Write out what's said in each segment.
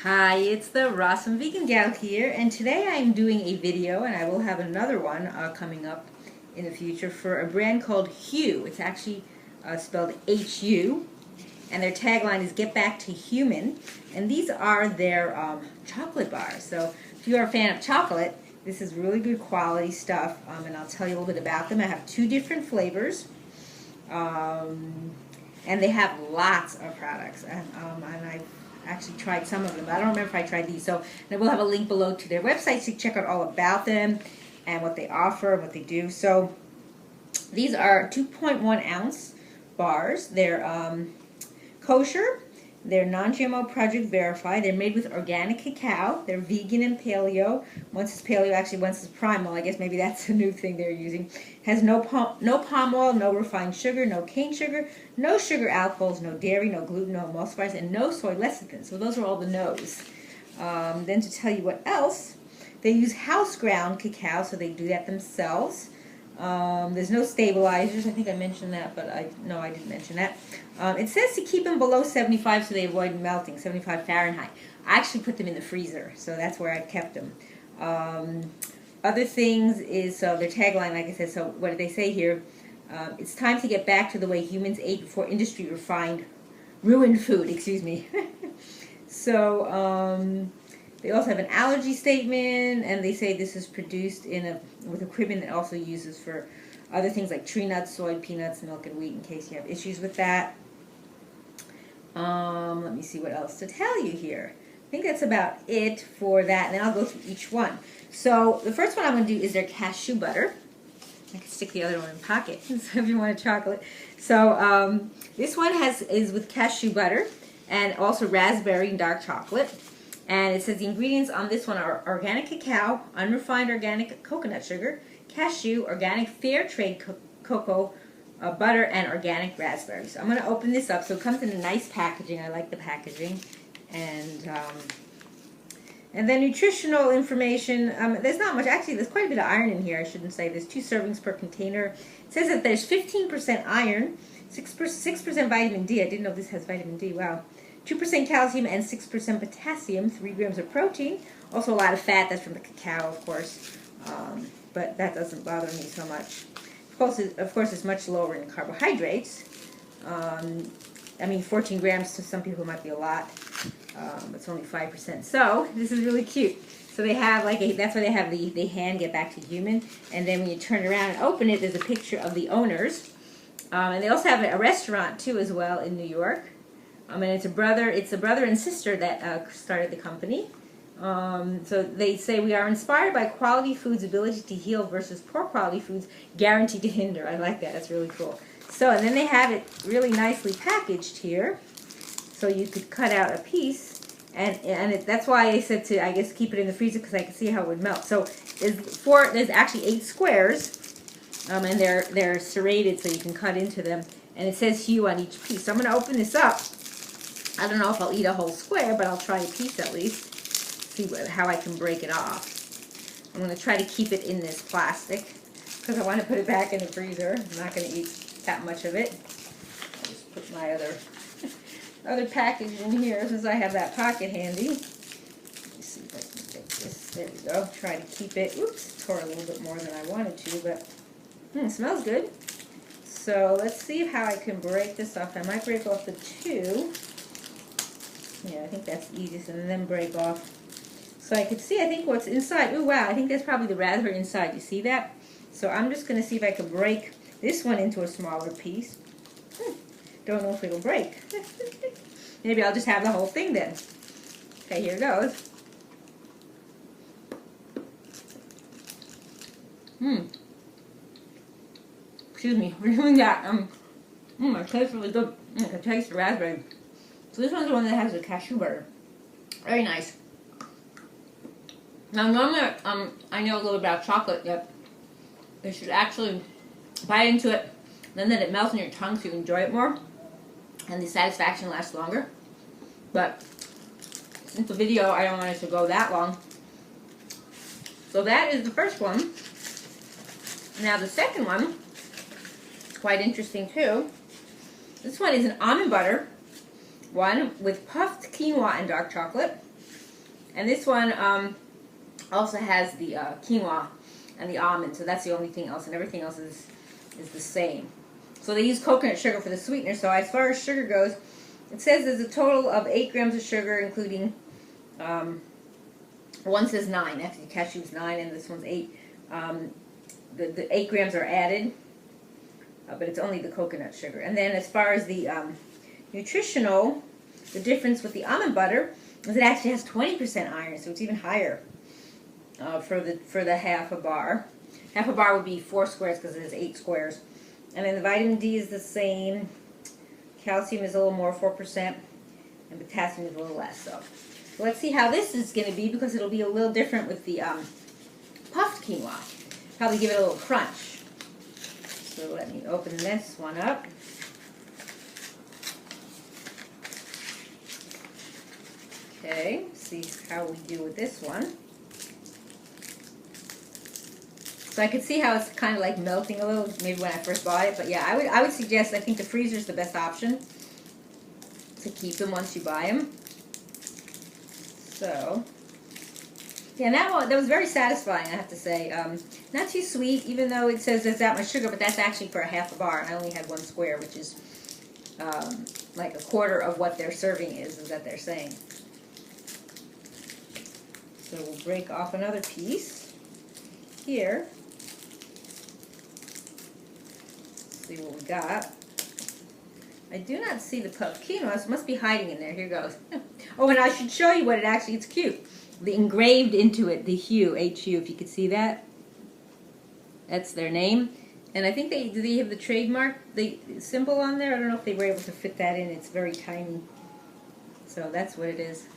Hi, it's the Rawesome Vegan Gal here, and today I'm doing a video, and I will have another one coming up in the future for a brand called Hu. It's actually spelled H-U, and their tagline is "Get Back to Human," and these are their chocolate bars. So if you are a fan of chocolate, this is really good quality stuff, and I'll tell you a little bit about them. I have two different flavors. And they have lots of products, and I've actually tried some of them. I don't remember if I tried these, so I will have a link below to their website so you can check out all about them and what they offer, what they do. So these are 2.1 ounce bars. They're kosher. They're non-GMO project verified. They're made with organic cacao. They're vegan and paleo. Once it's paleo, actually once it's primal, I guess maybe that's a new thing they're using. Has no palm oil, no refined sugar, no cane sugar, no sugar alcohols, no dairy, no gluten, no emulsifiers, and no soy lecithin. So those are all the no's. Then to tell you what else, they use house ground cacao, so they do that themselves. There's no stabilizers. I think I mentioned that, but I didn't mention that. It says to keep them below 75 so they avoid melting, 75 Fahrenheit. I actually put them in the freezer, so that's where I've kept them. Other things is, so their tagline, like I said, so what did they say here? It's time to get back to the way humans ate before industry ruined food, excuse me. So, they also have an allergy statement, and they say this is produced with equipment that also uses for other things like tree nuts, soy, peanuts, milk, and wheat in case you have issues with that. Let me see what else to tell you here. I think that's about it for that, and I'll go through each one. So the first one I'm going to do is their cashew butter. I can stick the other one in the pocket so if you want a chocolate. So this one is with cashew butter and also raspberry and dark chocolate. And it says the ingredients on this one are organic cacao, unrefined organic coconut sugar, cashew, organic fair trade cocoa, butter, and organic raspberries. So I'm going to open this up. So it comes in a nice packaging. I like the packaging. And then nutritional information. There's not much. Actually, there's quite a bit of iron in here, I shouldn't say. There's 2 servings per container. It says that there's 15% iron, 6% vitamin D. I didn't know this has vitamin D. Wow. 2% calcium and 6% potassium, 3 grams of protein. Also a lot of fat. That's from the cacao, of course. But that doesn't bother me so much. Of course, it's much lower in carbohydrates. 14 grams to some people might be a lot. It's only 5%. So this is really cute. So they have that's why they have the hand Get Back to Human. And then when you turn around and open it, there's a picture of the owners. And they also have a restaurant too as well in New York. And it's a brother and sister that started the company. So they say we are inspired by quality foods' ability to heal versus poor quality foods guaranteed to hinder. I like that. That's really cool. So, and then they have it really nicely packaged here. So you could cut out a piece. That's why I said to, I guess, keep it in the freezer because I can see how it would melt. So there's actually 8 squares. And they're serrated so you can cut into them. And it says Hu on each piece. So I'm going to open this up. I don't know if I'll eat a whole square, but I'll try a piece at least. See how I can break it off. I'm going to try to keep it in this plastic because I want to put it back in the freezer. I'm not going to eat that much of it. I'll just put my other package in here since I have that pocket handy. Let me see if I can take this. There we go. Try to keep it. Oops, tore a little bit more than I wanted to, but it smells good. So let's see how I can break this off. I might break off the 2. Yeah, I think that's the easiest, and then break off. So I could see, I think, what's inside. Oh, wow, I think that's probably the raspberry inside. You see that? So I'm just going to see if I can break this one into a smaller piece. Don't know if it'll break. Maybe I'll just have the whole thing then. Okay, here goes. Excuse me, we're doing that. It tastes really good. I can taste the raspberry. So this one's the one that has the cashew butter. Very nice. Now normally, I know a little about chocolate, yet you should actually bite into it, then let it melt in your tongue so you enjoy it more, and the satisfaction lasts longer. But since the video, I don't want it to go that long. So that is the first one. Now the second one is quite interesting too. This one is an almond butter one with puffed quinoa and dark chocolate. And this one also has the quinoa and the almond, so that's the only thing else, and everything else is the same. So they use coconut sugar for the sweetener. So as far as sugar goes, it says there's a total of 8 grams of sugar, including, one says 9, actually cashew's 9 and this one's 8. The 8 grams are added, but it's only the coconut sugar. And then as far as the nutritional, the difference with the almond butter is it actually has 20% iron, so it's even higher for the half a bar. Half a bar would be 4 squares because it has 8 squares. And then the vitamin D is the same. Calcium is a little more, 4%, and potassium is a little less. So let's see how this is going to be, because it'll be a little different with the puffed quinoa. Probably give it a little crunch. So let me open this one up. Okay, see how we do with this one. So I could see how it's kind of like melting a little, maybe when I first bought it. But yeah, I would suggest, I think the freezer is the best option to keep them once you buy them. So, yeah, that was very satisfying, I have to say. Not too sweet, even though it says there's that much sugar, but that's actually for a half a bar. I only had 1 square, which is like a quarter of what their serving is that they're saying. So we'll break off another piece here. See what we got. I do not see the puffed quinoa, so it must be hiding in there. Here goes. Oh, and I should show you what it actually, it's cute. The engraved into it, the hue, HU, if you could see that. That's their name. And I think do they have the trademark, the symbol on there? I don't know if they were able to fit that in. It's very tiny. So that's what it is.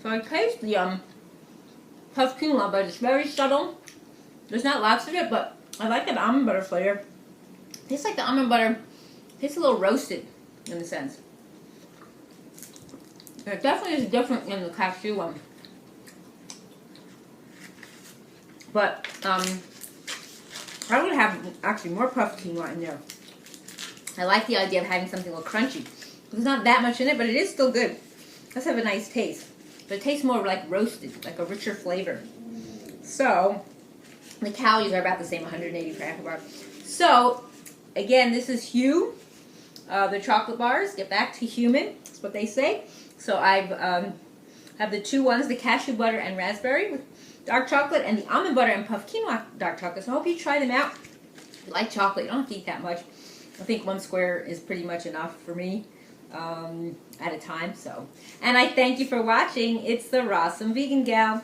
So I taste the puffed quinoa, but it's very subtle. There's not lots of it, but I like that almond butter flavor. It tastes like the almond butter. It tastes a little roasted in a sense. It definitely is different than the cashew one. But I would have actually more puffed quinoa in there. I like the idea of having something a little crunchy. There's not that much in it, but it is still good. It does have a nice taste. But it tastes more like roasted, like a richer flavor. So, the calories are about the same, 180 per half a bar. So, again, this is Hue, the chocolate bars. Get back to human, that's what they say. So I've have the 2 ones, the cashew butter and raspberry with dark chocolate, and the almond butter and puffed quinoa dark chocolate. So I hope you try them out. If you like chocolate, you don't have to eat that much. I think 1 square is pretty much enough for me at a time. So, and I thank you for watching. It's the Rawesome Vegan Gal.